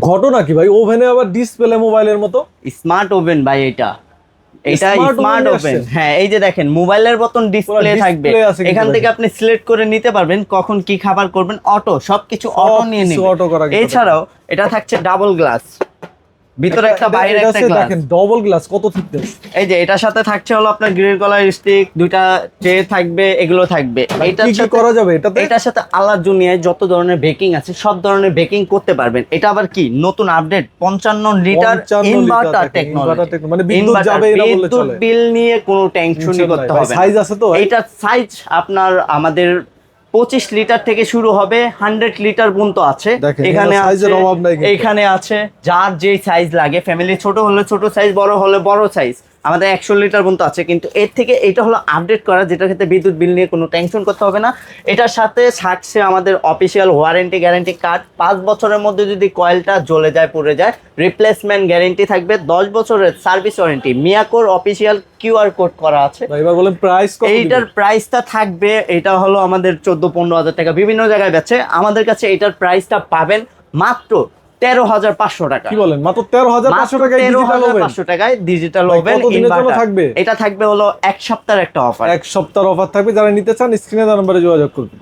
ঘটনা কি ভাই, ওভেনে আবার ডিসপ্লে মোবাইলের মতো? স্মার্ট ওভেন ভাই, এটা Smart স্মার্ট oven ওভেন। আসছে? হ্যাঁ, এই যে দেখেন মোবাইলের মতন ডিসপ্লে থাকবে, display আছে কিন্তু এখান থেকে দেখেন। আপনি সিলেক্ট করে নিতে পারবেন কখন কি খাবার করবেন, অটো সবকিছু অটো নিয়ে সবকিছু নেবে। auto করা কিন্তু এছাড়াও এটা থাকছে ডাবল গ্লাস, ভিতরে একটা বাইরে এটা একটা আছে, গ্লাস। দেখেন ডবল গ্লাস, কত থিকনেস। এই যে এটার সাথে থাকছে হলো আপনার গ্রিল কলার স্টিক, দুইটা ট্রে থাকবে, এগুলো থাকবে। কি কি করা যাবে এটাতে? এটার সাথে আলাদা দুনিয়ায় যত ধরনের বেকিং আছে সব ধরনের বেকিং করতে পারবেন। এটা আবার কি নতুন আপডেট 55 লিটার 55 ইনভার্টার লিটার দেখেন, inverter টেকনোলজি। মানে বিদ্যুৎ যাবে না বললে বিদ্যুৎ চলে। বিল নিয়ে কোনো টেনশনই করতে ভাই, হবে না। সাইজ আছে তো ভাই? এইটার সাইজ আপনার আমাদের 25 লিটার থেকে শুরু হবে, 100 লিটার পর্যন্ত আছে। দেখেন, এখানে এখানে size এর আছে, অভাব নাই কিন্তু। এখানে আছে যার যেই সাইজ লাগে, ফ্যামিলি ছোট হলে ছোট সাইজ, বড় হলে বড় সাইজ। আমাদের 100 লিটার পর্যন্ত আছে, কিন্তু এর থেকে এটা হলো আপডেট করা, যেটার ক্ষেত্রে বিদ্যুৎ বিল নিয়ে কোনো টেনশন করতে হবে না। এটার সাথে থাকছে আমাদের অফিসিয়াল ওয়ারেন্টি গ্যারান্টি কার্ড। 5 বছরের মধ্যে যদি কয়েলটা জ্বলে যায়, পুড়ে যায়, রিপ্লেসমেন্ট গ্যারান্টি থাকবে। 10 বছরের সার্ভিস ওয়ারেন্টি। মিয়াকোর অফিসিয়াল কিউআর কোড করা আছে। ভাই এবার বলেন প্রাইস কত? এইটার প্রাইসটা থাকবে, এটা হলো আমাদের 14-15 হাজার টাকা, বিভিন্ন জায়গায় বেচে। আমাদের কাছে এটার প্রাইসটা পাবেন মাত্র 13,500 টাকা। কি বলেন, মাত্র 13,500 টাকায় ডিজিটাল ওভেন? 13,500 টাকায় ডিজিটাল ভাই, ওভেন কতদিনের জন্য ইনভার্টার থাকবে? এটা থাকবে হলো এক সপ্তাহের একটা অফার। এক সপ্তাহের অফার থাকবে, যারা নিতে চান স্ক্রিনে দেওয়া নম্বরে যোগাযোগ করবেন।